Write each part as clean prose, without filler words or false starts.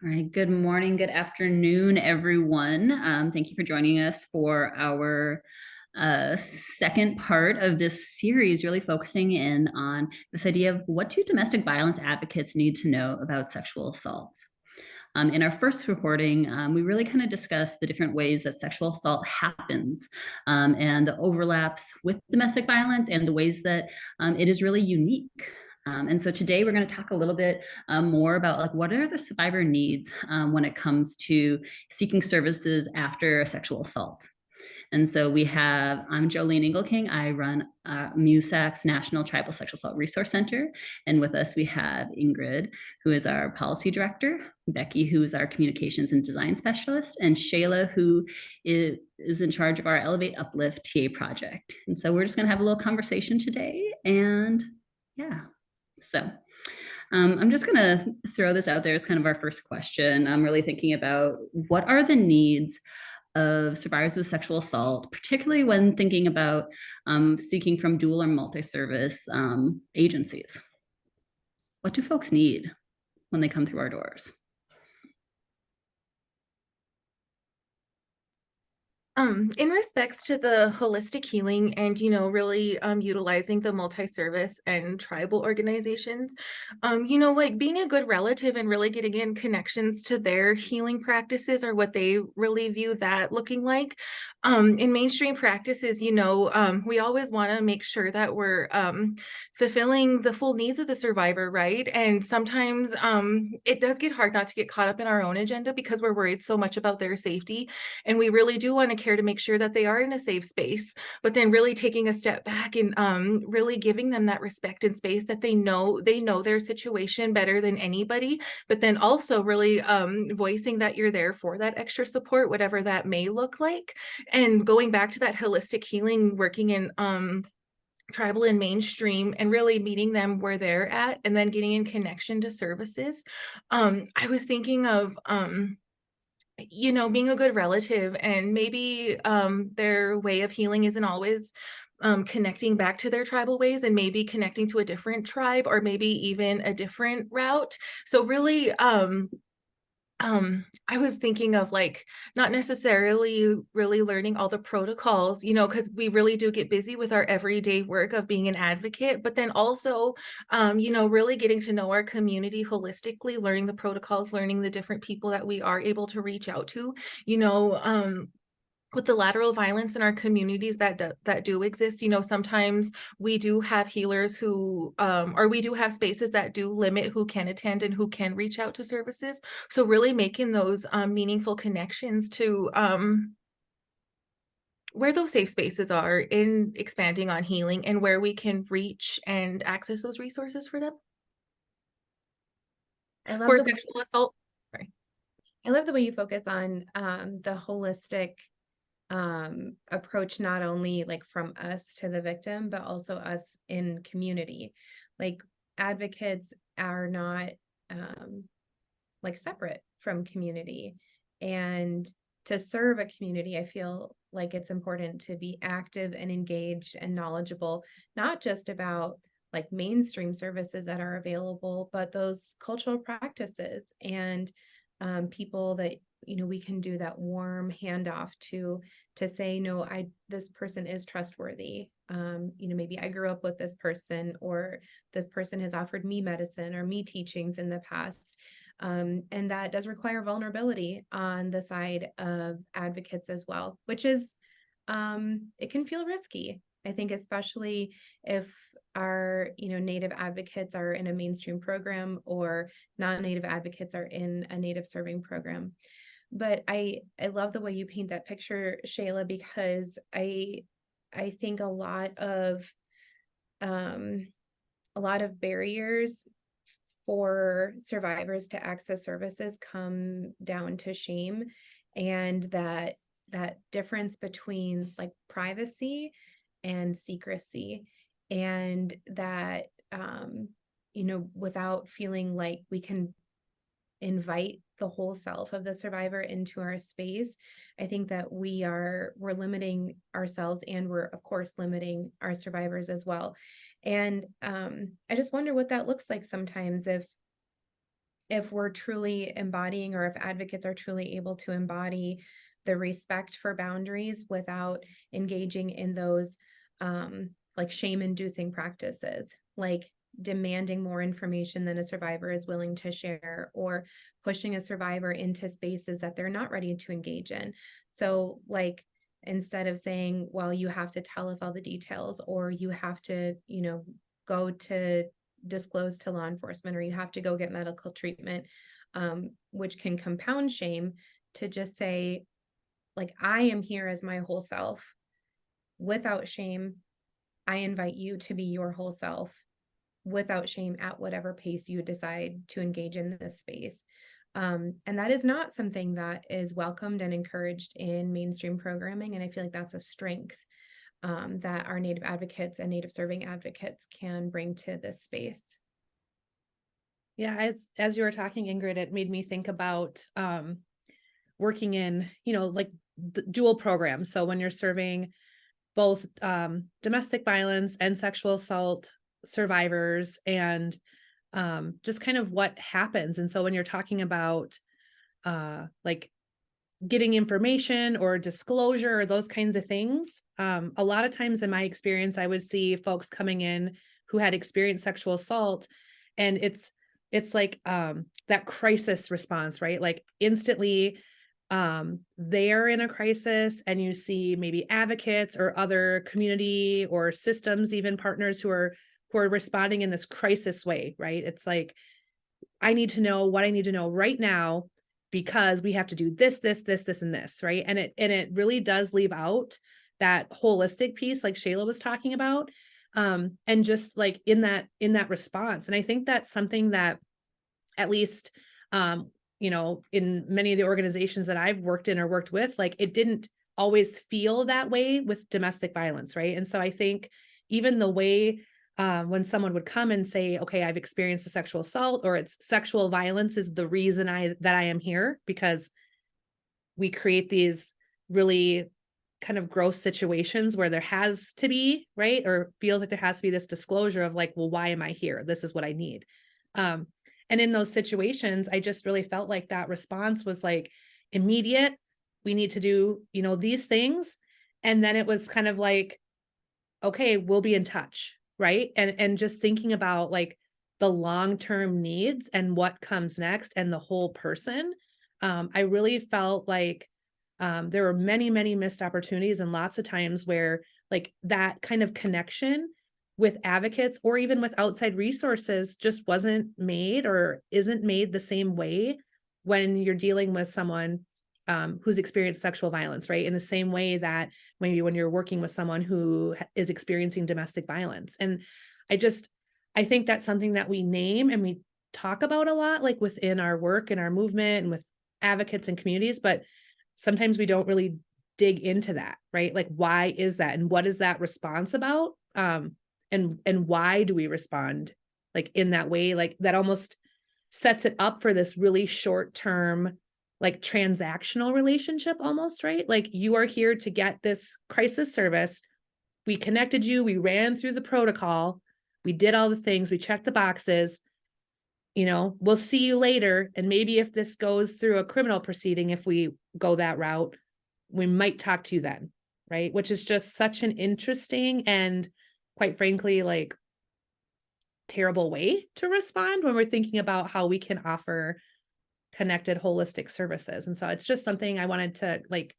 All right, good morning, good afternoon, everyone. Thank you for joining us for our second part of this series, really focusing in on this idea of what do domestic violence advocates need to know about sexual assault. In our first recording, we really kind of discussed the different ways that sexual assault happens and the overlaps with domestic violence and the ways that it is really unique. And so today we're going to talk a little bit more about like what are the survivor needs when it comes to seeking services after a sexual assault. And so I'm Jolene Engelking. I run MIWSAC's National Tribal Sexual Assault Resource Center. And with us, we have Ingrid, who is our policy director, Becky, who is our communications and design specialist, and Shayla, who is in charge of our Elevate Uplift TA project. And so we're just going to have a little conversation today. And yeah, so I'm just going to throw this out there as kind of our first question. I'm really thinking about what are the needs of survivors of sexual assault, particularly when thinking about seeking from dual or multi-service agencies. What do folks need when they come through our doors? In respects to the holistic healing and, really utilizing the multi-service and tribal organizations, like being a good relative and really getting in connections to their healing practices or what they really view that looking like. In mainstream practices, we always want to make sure that we're fulfilling the full needs of the survivor, right? And sometimes it does get hard not to get caught up in our own agenda because we're worried so much about their safety. And we really do want to care to make sure that they are in a safe space, but then really taking a step back and really giving them that respect and space that they know their situation better than anybody, but then also really voicing that you're there for that extra support, whatever that may look like. And going back to that holistic healing, working in tribal and mainstream and really meeting them where they're at and then getting in connection to services. I was thinking of being a good relative, and maybe their way of healing isn't always connecting back to their tribal ways, and maybe connecting to a different tribe or maybe even a different route. So really, I was thinking of like not necessarily really learning all the protocols, because we really do get busy with our everyday work of being an advocate, but then also, really getting to know our community holistically, learning the protocols, learning the different people that we are able to reach out to, with the lateral violence in our communities that do exist, sometimes we do have healers who, or we do have spaces that do limit who can attend and who can reach out to services. So really making those meaningful connections to where those safe spaces are in expanding on healing and where we can reach and access those resources for them. I love For the sexual assault. Sorry. I love the way you focus on the holistic approach, not only like from us to the victim, but also us in community. Like advocates are not like separate from community. And to serve a community, I feel like it's important to be active and engaged and knowledgeable, not just about like mainstream services that are available, but those cultural practices and people that we can do that warm handoff to say, no, this person is trustworthy. Maybe I grew up with this person, or this person has offered me medicine or me teachings in the past. And that does require vulnerability on the side of advocates as well, which is, it can feel risky. I think, especially if our, Native advocates are in a mainstream program or non-Native advocates are in a Native serving program. But I love the way you paint that picture, Shayla, because I think a lot of barriers for survivors to access services come down to shame, and that difference between like privacy and secrecy, and that without feeling like we can invite the whole self of the survivor into our space, I think that we're limiting ourselves, and we're of course limiting our survivors as well. And I just wonder what that looks like sometimes, if if we're truly embodying, or if advocates are truly able to embody the respect for boundaries without engaging in those like shame-inducing practices, like demanding more information than a survivor is willing to share, or pushing a survivor into spaces that they're not ready to engage in. So like, instead of saying, well, you have to tell us all the details, or you have to, go to disclose to law enforcement, or you have to go get medical treatment, which can compound shame, to just say, like, I am here as my whole self without shame. I invite you to be your whole self without shame at whatever pace you decide to engage in this space. And that is not something that is welcomed and encouraged in mainstream programming. And I feel like that's a strength that our Native advocates and Native serving advocates can bring to this space. Yeah, as you were talking, Ingrid, it made me think about working in, like dual programs. So when you're serving both domestic violence and sexual assault survivors, and just kind of what happens. And so when you're talking about like getting information or disclosure or those kinds of things, a lot of times in my experience, I would see folks coming in who had experienced sexual assault, and it's like that crisis response, right? Like instantly they're in a crisis, and you see maybe advocates or other community or systems, even partners who are responding in this crisis way, right? It's like, I need to know what I need to know right now, because we have to do this, and this, right? And it really does leave out that holistic piece, like Shayla was talking about, and just like in that response. And I think that's something that, at least, in many of the organizations that I've worked in or worked with, like it didn't always feel that way with domestic violence, right? And so I think even the way when someone would come and say, okay, I've experienced a sexual assault, or it's sexual violence is the reason that I am here, because we create these really kind of gross situations where there has to be, right? Or feels like there has to be this disclosure of like, well, why am I here? This is what I need. Um, and in those situations, I just really felt like that response was like immediate. We need to do, these things. And then it was kind of like, okay, we'll be in touch, right? And just thinking about like the long-term needs and what comes next and the whole person. I really felt like there were many, many missed opportunities, and lots of times where like that kind of connection with advocates or even with outside resources just wasn't made, or isn't made the same way when you're dealing with someone who's experienced sexual violence, right? In the same way that maybe when you're working with someone who is experiencing domestic violence. And I think that's something that we name and we talk about a lot, like within our work and our movement and with advocates and communities, but sometimes we don't really dig into that, right? Like, why is that? And what is that response about? And why do we respond like in that way? Like that almost sets it up for this really short term, like transactional relationship almost, right? Like you are here to get this crisis service. We connected you, we ran through the protocol, we did all the things, we checked the boxes, we'll see you later. And maybe if this goes through a criminal proceeding, if we go that route, we might talk to you then, right? Which is just such an interesting and, quite frankly, like terrible way to respond when we're thinking about how we can offer connected holistic services. And so it's just something I wanted to like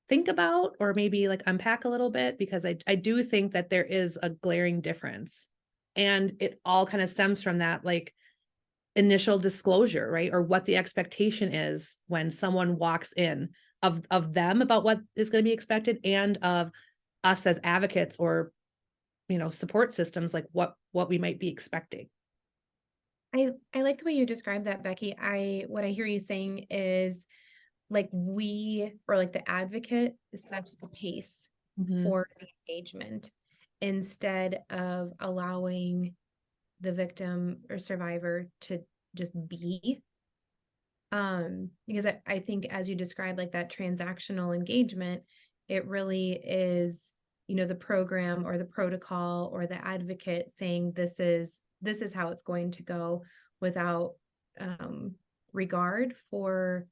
think about, or maybe like unpack a little bit, because I do think that there is a glaring difference, and it all kind of stems from that like initial disclosure, right? Or what the expectation is when someone walks in, of them about what is going to be expected, and of us as advocates or support systems, like what we might be expecting. I like the way you describe that, Becky. What I hear you saying is like we, or like the advocate sets the pace for the engagement, instead of allowing the victim or survivor to just be. Because I think as you described, like that transactional engagement, it really is, the program or the protocol or the advocate saying this is how it's going to go, without regard for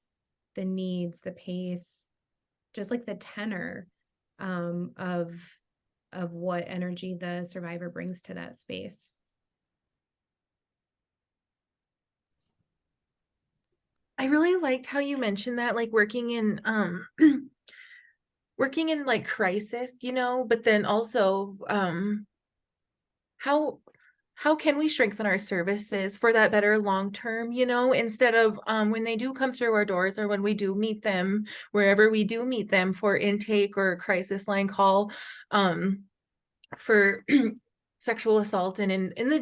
the needs, the pace, just like the tenor of what energy the survivor brings to that space. I really liked how you mentioned that, like working in working in like crisis, you know, but then also how how can we strengthen our services for that better long term, you know, instead of when they do come through our doors, or when we do meet them, wherever we do meet them for intake or crisis line call, for sexual assault, and in the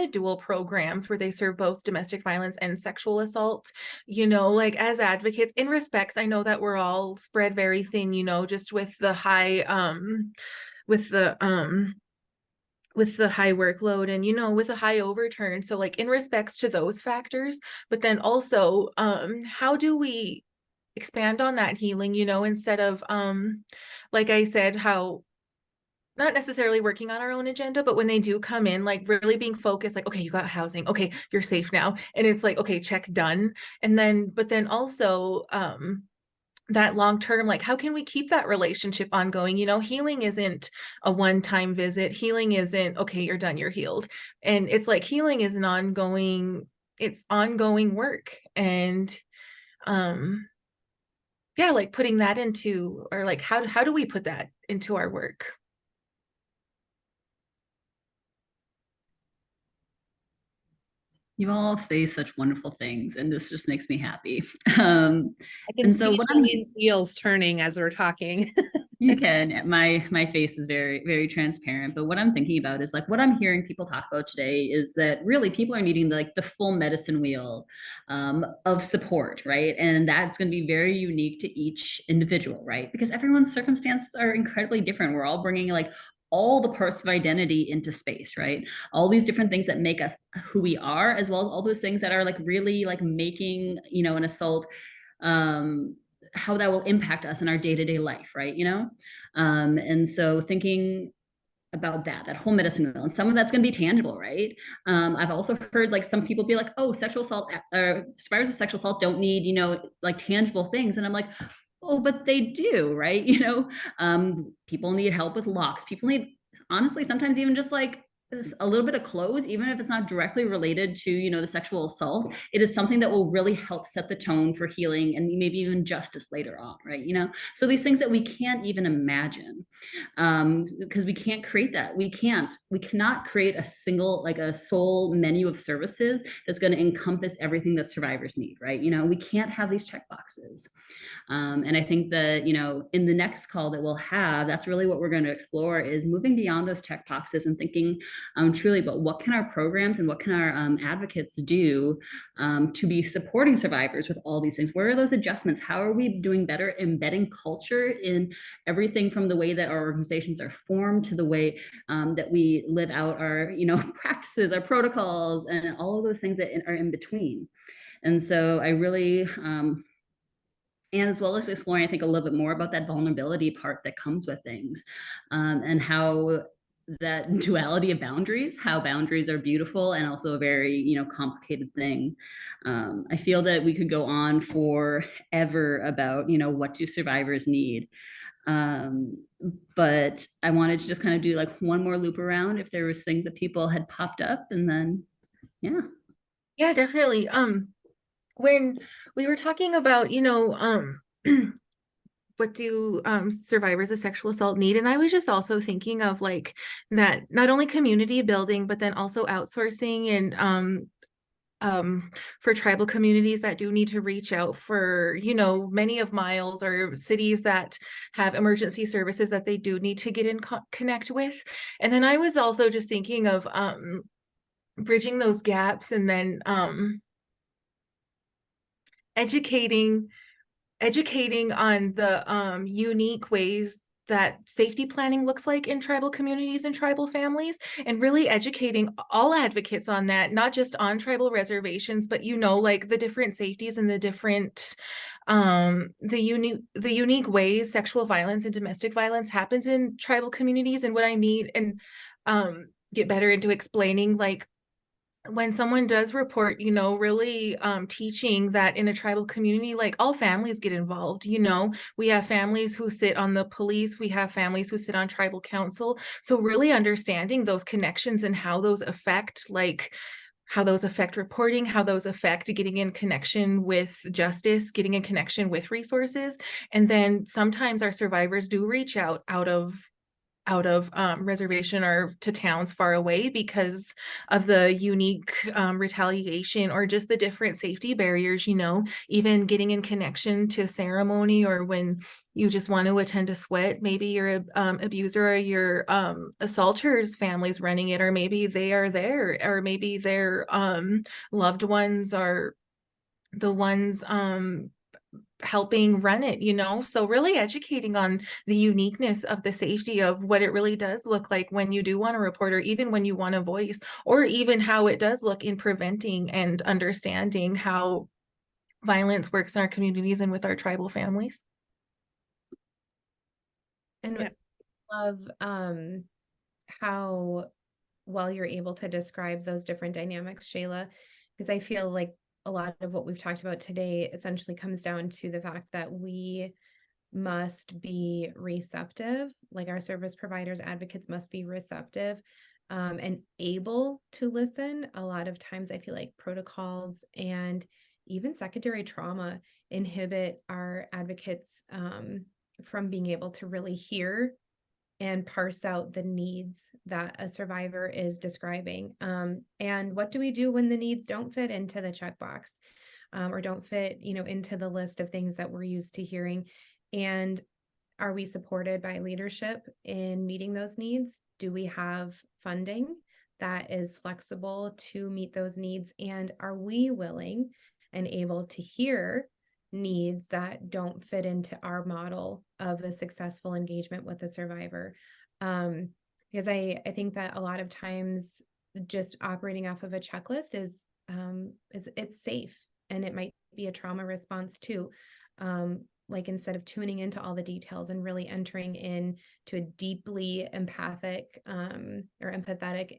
dual programs where they serve both domestic violence and sexual assault, you know, like as advocates in respects, I know that we're all spread very thin, you know, just with the high with the high workload, and you know, with a high overturn, so like in respects to those factors, but then also how do we expand on that healing, you know, instead of like I said, how not necessarily working on our own agenda, but when they do come in, like really being focused, like, okay, you got housing, okay, you're safe now, and it's like, okay, check, done. And then but then also that long term, like how can we keep that relationship ongoing, you know, healing isn't a one-time visit, healing isn't okay, you're done, you're healed, and it's like healing is an ongoing, it's ongoing work. And um yeah, like putting that into, or like how do we put that into our work? You all say such wonderful things, and this just makes me happy. Um, I can and so see what I'm Jillian's wheels turning as we're talking. You can. My face is very, very transparent. But what I'm thinking about is like what I'm hearing people talk about today is that really people are needing like the full medicine wheel of support, right? And that's going to be very unique to each individual, right? Because everyone's circumstances are incredibly different. We're all bringing like all the parts of identity into space, right? All these different things that make us who we are, as well as all those things that are like really like making, you know, an assault um how that will impact us in our day-to-day life, right? You know, and so thinking about that whole medicine wheel, and some of that's going to be tangible, right? I've also heard like some people be like, oh, sexual assault survivors of sexual assault don't need, you know, like tangible things, and I'm like, oh, but they do, right? You know, people need help with locks, people need, honestly, sometimes even just like a little bit of clothes, even if it's not directly related to, you know, the sexual assault, it is something that will really help set the tone for healing and maybe even justice later on, right? You know, so these things that we can't even imagine, because we can't create that. We cannot create a single, like a sole menu of services that's going to encompass everything that survivors need, right? You know, we can't have these check boxes. And I think that, you know, in the next call that we'll have, that's really what we're going to explore, is moving beyond those check boxes and thinking truly about what can our programs and what can our advocates do to be supporting survivors with all these things. Where are those adjustments? How are we doing better embedding culture in everything from the way that our organizations are formed to the way that we live out our, you know, practices, our protocols, and all of those things that are in between. And so I really, and as well as exploring, I think, a little bit more about that vulnerability part that comes with things, and how that duality of boundaries, how boundaries are beautiful and also a very, you know, complicated thing. I feel that we could go on forever about, you know, what do survivors need. Um, but I wanted to just kind of do like one more loop around if there was things that people had popped up, and then, yeah. Yeah, definitely. When we were talking about, you know, what do survivors of sexual assault need, and I was just also thinking of like that not only community building, but then also outsourcing, and for tribal communities that do need to reach out for, you know, many of miles, or cities that have emergency services that they do need to get in connect with. And then I was also just thinking of bridging those gaps, and then educating on the unique ways that safety planning looks like in tribal communities and tribal families, and really educating all advocates on that, not just on tribal reservations, but, you know, like the different safeties and the different the unique ways sexual violence and domestic violence happens in tribal communities, and what I mean, and get better into explaining like when someone does report, you know, really teaching that in a tribal community, like all families get involved. You know, we have families who sit on the police, we have families who sit on tribal council. So really understanding those connections and how those affect, like, how those affect reporting, how those affect getting in connection with justice, getting in connection with resources. And then sometimes our survivors do reach out of reservation or to towns far away because of the unique retaliation or just the different safety barriers, you know, even getting in connection to ceremony, or when you just want to attend a sweat, maybe your abuser or your assaulter's family's running it, or maybe they are there, or maybe their loved ones are the ones helping run it, you know? So really educating on the uniqueness of the safety of what it really does look like when you do want to report, or even when you want to voice, or even how it does look in preventing and understanding how violence works in our communities and with our tribal families. And Yeah. love how well you're able to describe those different dynamics, Shayla, because I feel like a lot of what we've talked about today essentially comes down to the fact that we must be receptive, like our service providers, advocates must be receptive and able to listen. A lot of times I feel like protocols and even secondary trauma inhibit our advocates from being able to really hear and parse out the needs that a survivor is describing. And what do we do when the needs don't fit into the checkbox or don't fit, you know, into the list of things that we're used to hearing? And are we supported by leadership in meeting those needs? Do we have funding that is flexible to meet those needs? And are we willing and able to hear needs that don't fit into our model of a successful engagement with a survivor? Because I think that a lot of times just operating off of a checklist is it's safe, and it might be a trauma response too. Like instead of tuning into all the details and really entering in to a deeply empathic or empathetic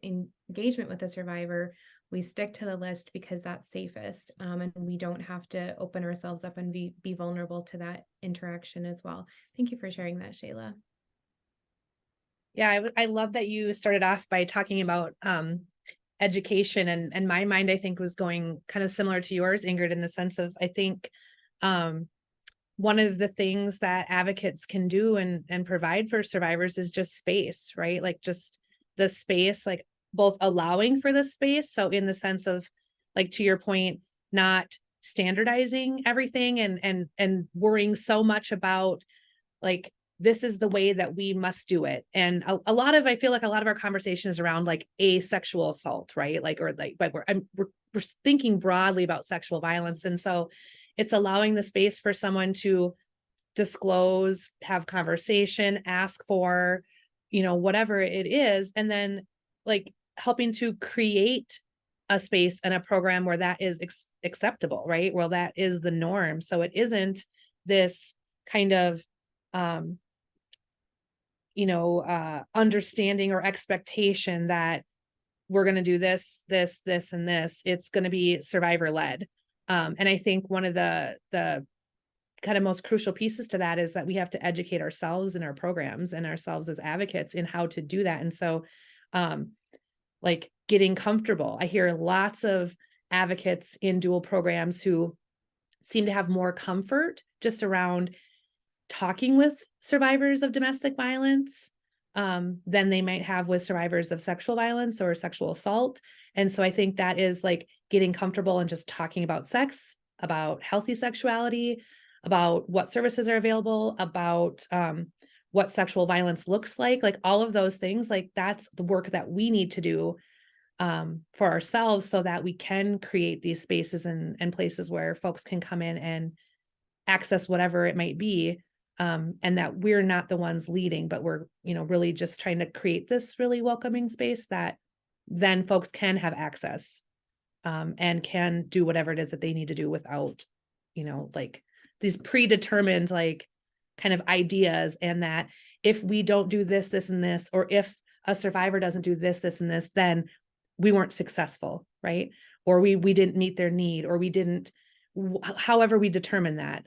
engagement with a survivor, we stick to the list because that's safest, and we don't have to open ourselves up and be vulnerable to that interaction as well. Thank you for sharing that, Shayla. Yeah, I love that you started off by talking about education, and my mind, I think, was going kind of similar to yours, Ingrid, in the sense of, I think one of the things that advocates can do and provide for survivors is just space, right? Like just the space, like both allowing for the space. So in the sense of, like, to your point, not standardizing everything and worrying so much about, like, this is the way that we must do it. And a lot of, I feel like a lot of our conversation is around like asexual assault, right? Like, or like we're thinking broadly about sexual violence. And so it's allowing the space for someone to disclose, have conversation, ask for, you know, whatever it is. And then like helping to create a space and a program where that is acceptable, right? Well, that is the norm. So it isn't this kind of, understanding or expectation that we're going to do this, and this. It's going to be survivor led. And I think one of the kind of most crucial pieces to that is that we have to educate ourselves in our programs and ourselves as advocates in how to do that. And so, like getting comfortable. I hear lots of advocates in dual programs who seem to have more comfort just around talking with survivors of domestic violence than they might have with survivors of sexual violence or sexual assault. And so I think that is like getting comfortable and just talking about sex, about healthy sexuality, about what services are available, about what sexual violence looks like all of those things. Like that's the work that we need to do for ourselves so that we can create these spaces and places where folks can come in and access whatever it might be. And that we're not the ones leading, but we're, really just trying to create this really welcoming space that then folks can have access and can do whatever it is that they need to do without, like these predetermined, like kind of ideas. And that if we don't do this, and this, or if a survivor doesn't do this, and this, then we weren't successful. right? Or we didn't meet their need, or we didn't, however we determine that.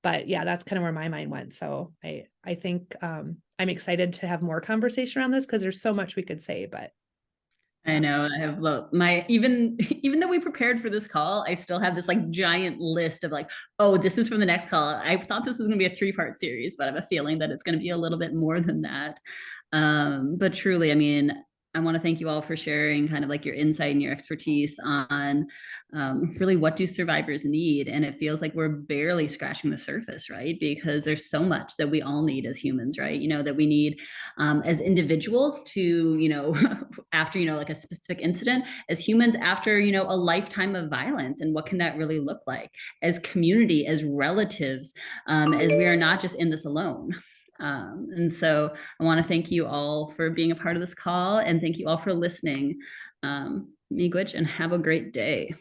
But yeah, that's kind of where my mind went. So I think I'm excited to have more conversation around this because there's so much we could say, but I know I have my even though we prepared for this call, I still have this like giant list of like, oh, this is from the next call. I thought this was going to be a 3-part series, but I have a feeling that it's going to be a little bit more than that. But truly, I mean, I want to thank you all for sharing kind of like your insight and your expertise on really what do survivors need. And it feels like we're barely scratching the surface, right? Because there's so much that we all need as humans, right? You know, that we need as individuals to, you know, after, you know, like a specific incident, as humans after, you know, a lifetime of violence, and what can that really look like as community, as relatives, as we are not just in this alone. And so I want to thank you all for being a part of this call, and thank you all for listening. Miigwech, and have a great day.